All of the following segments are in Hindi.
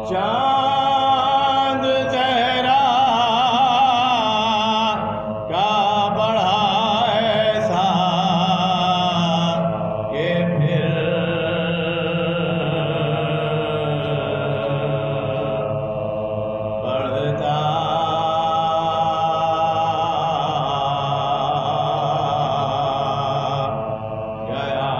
चांद चेहरा का बढ़ा ऐसा कि फिर बढ़ता गया।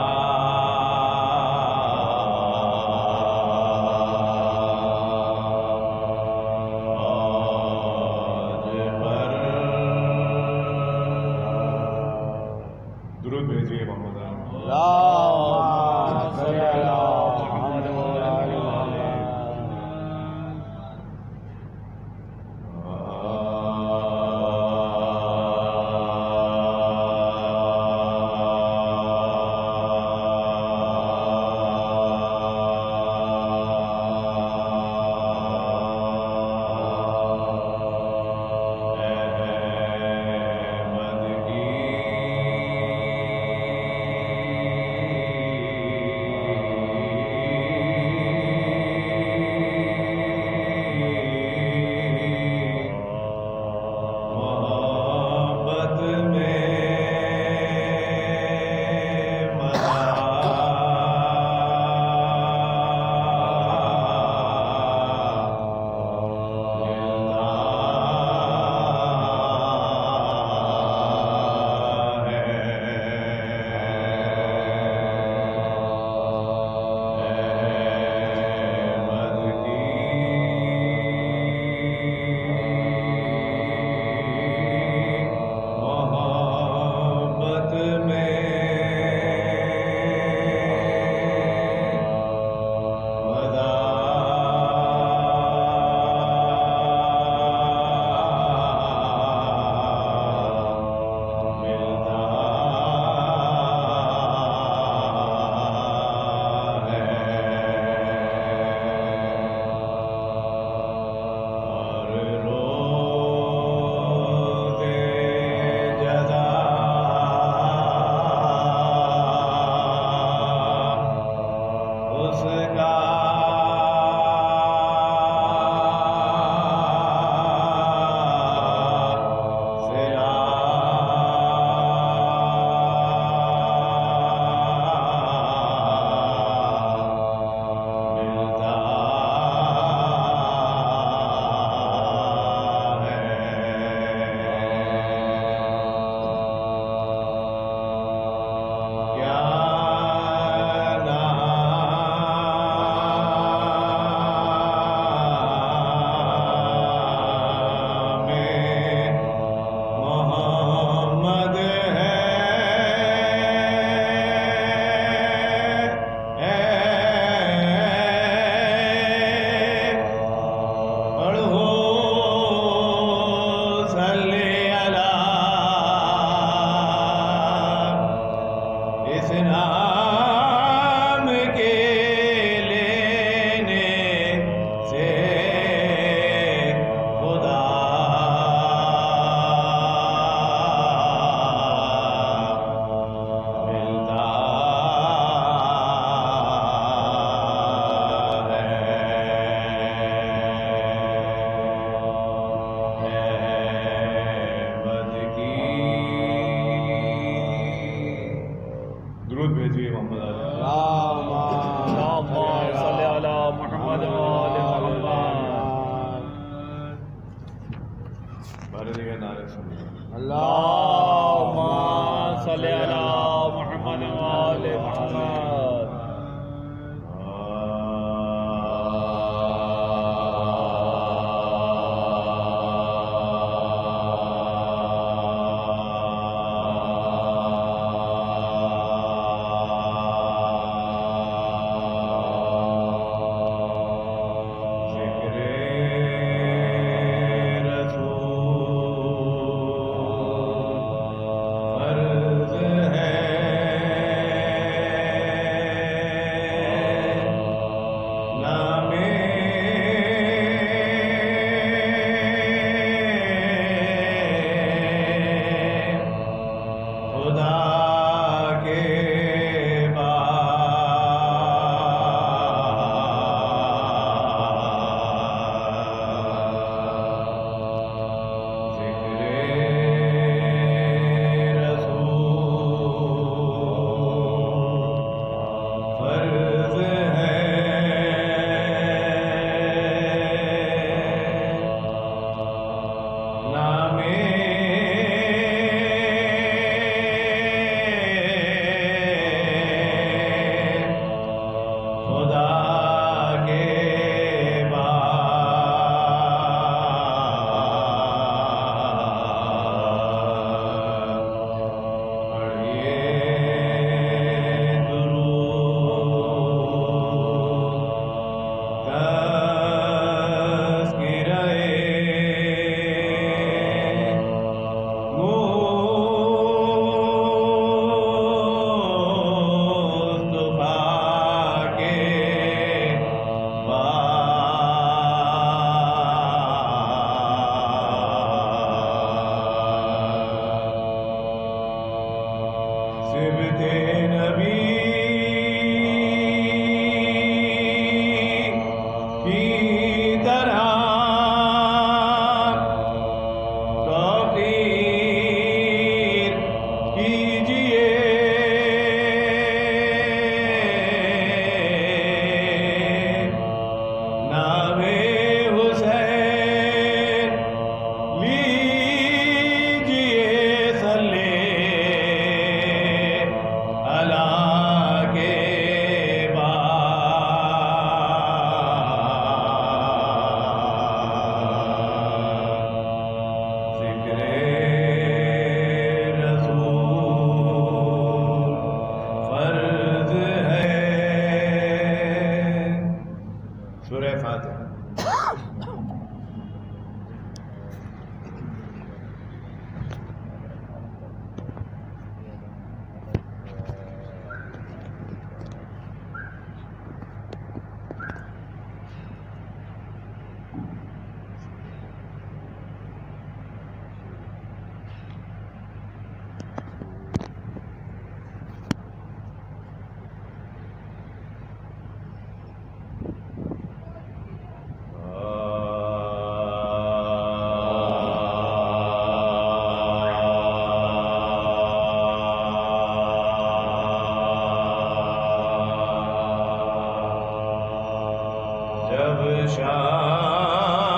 जब शाम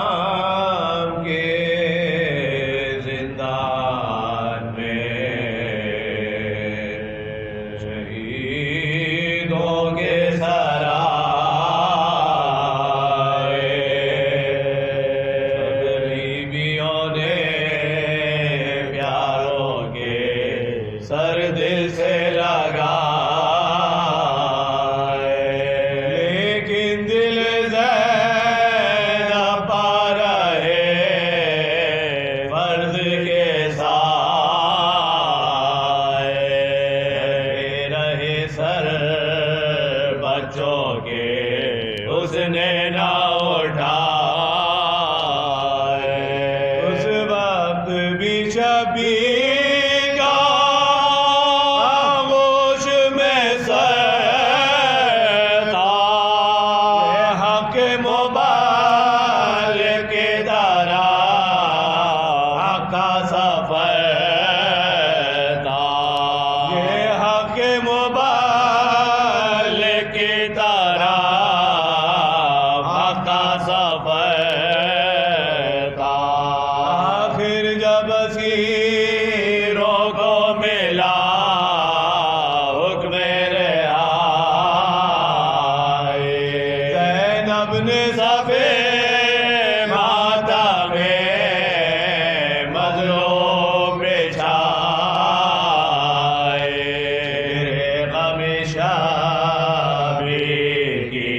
के जिंदान में शहीदों के सराय बीबियों ने प्यारों के सर दिल से लगा, लेकिन दिल ज़ैनब पा रहे फर्ज के साए, रहे सर बच्चों के उसने ना उठाए। उस वक्त भी शबीर का आगोश में सर था, हक मोबाइल के दरा का सफर था। ये हक मोबाइल की तरह का सफर था। आखिर जब असीरों को मिला हुक्म रिहाई, ज़ैनब ने सफे माता में मजलूम बिछाए, हमेशा की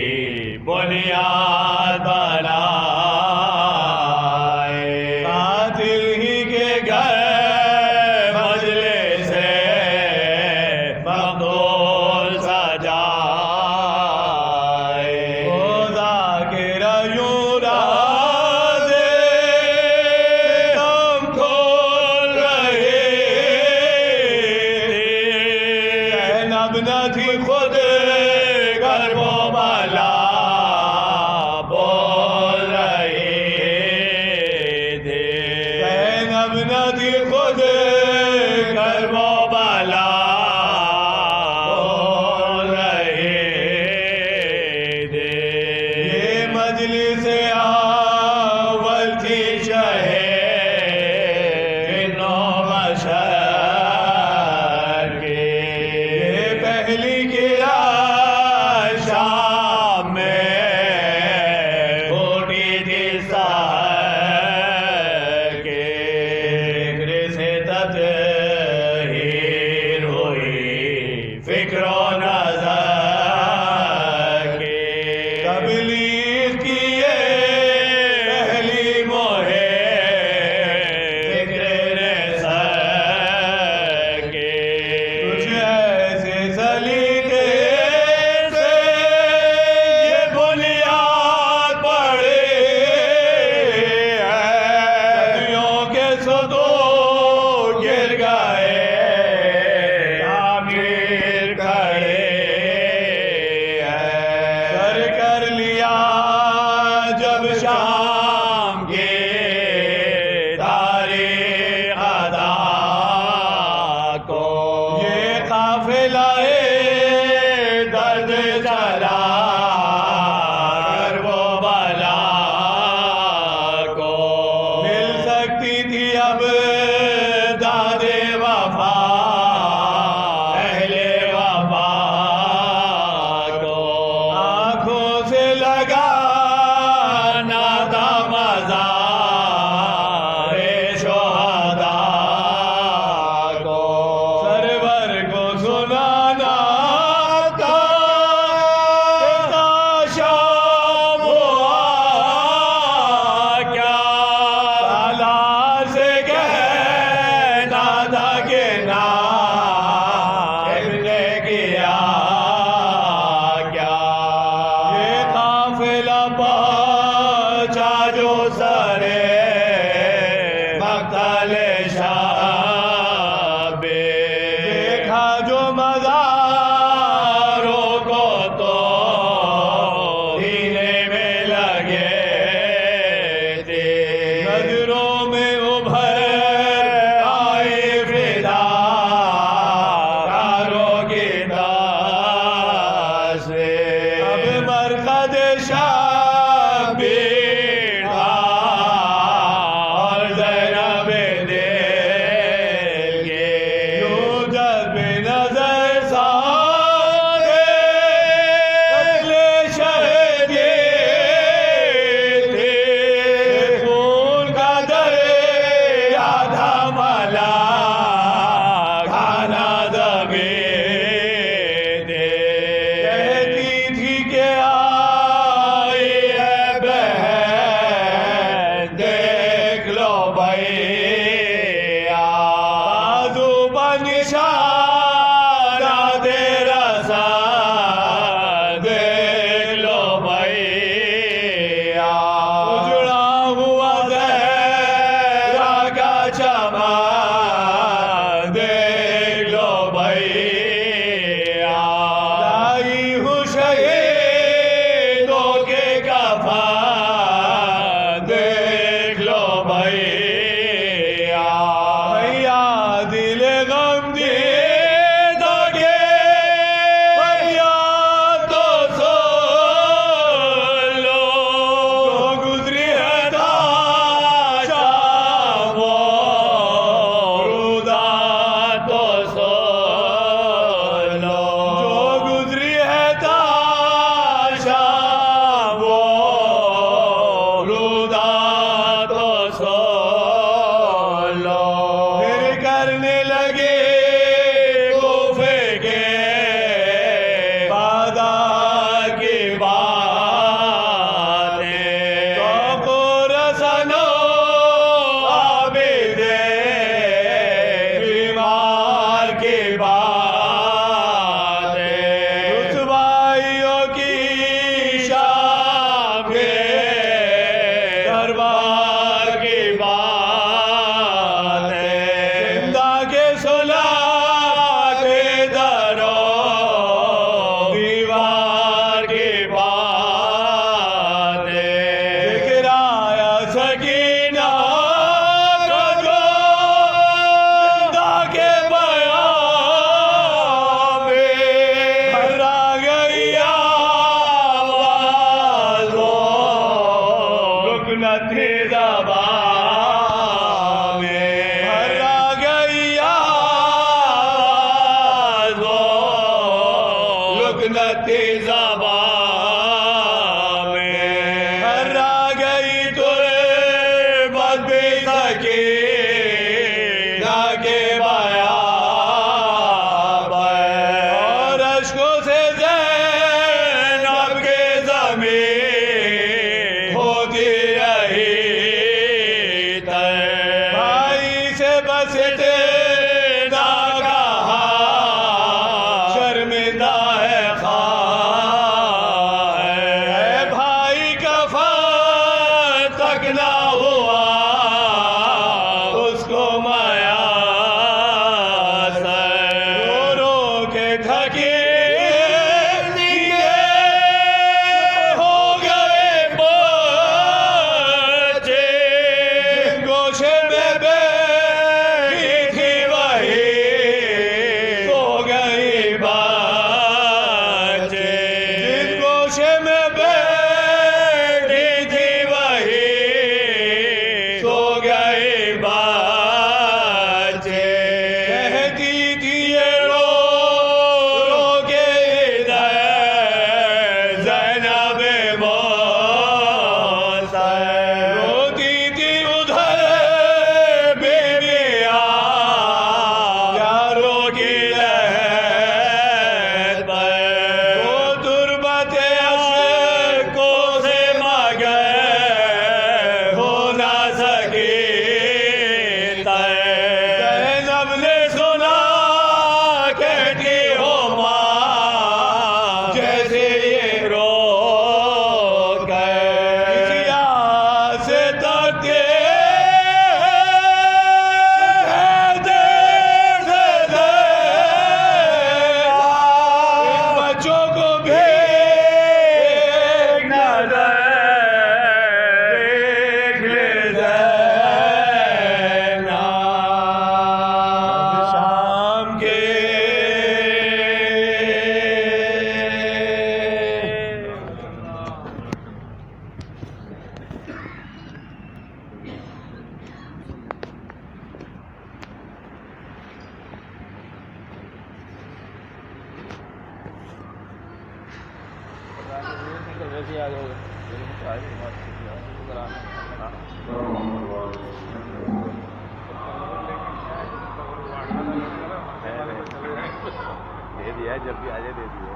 बुनियाद बनाए। कातिल ही के घर मजलिस से मखदूम सजाए। खुदा के यूं राज़े हम खोल रहे थे, ज़ैनब न थी खुद गर्भो वाला बोल रहे थे। ज़ैनब न थी खुद गर्भो वाला बोल रहे थे। ये मजलिस अव्वल थी शहे नो बशर के, ये पहली किया शाम में फूटी थी सहर के। फिक्र से तत्हीर हुई फिक्रो नज़र के, तबलीग किए पहली मुहिम फिक्र ने सर के। कुछ ऐसे सलीके से ये बुनियाद पड़े हैं, सदियों के सदूर गिर गए तामीर खड़े हैं। सर कर लिया जब शाम के तारीख अदा को, ये काफिलाए दर्द चला कर वो बला को। मिल सकती थी अब दादे वफा पहले वफा को, आंखों से लगा ना था मजा शोहदा को। सरवर को सुनाना था शाम हुआ क्या, साला से कहना था कि ना इब्ने किया क्या। ये काफिला पहुंचा जो सरे मक्तल शाबे, देखा जो मज़ारों को तो सीने में लगे थे। नजरों में उभर आए फिदा कारों की दास से। अब मरकज़ शाह ज़बां में हर्रा गई तुर्बत भी सकी ना के बयां और अश्कों से ज़ैनब के ज़मीन होती रही तय भाई से बस इतना कहा शर्मिंदा है खां है भाई का फर्ज तक ना हुआ उसको माया से रो रो के थकी दिए हो गए बच्चे गोशे में बैठी थी वही सो गई बच्चे जिस गोशे में बैठी थी वही सो गई बच्चे कहती थी ये रो रो के इधर ज़ैनब मौसर रोती थी उधर बेबिया यारों की लहर पर वो तुर्बत अश्कों से मगर हो ना सकी तय ज़ैनब ने सुना कहती हो माँ जैसे ये रो किसी आस से तके बच्चों को भेज नजर देख ले ज़ैनब शाम के वैसे आ जाओगे दे दिया है जब भी आ जाए दे दिया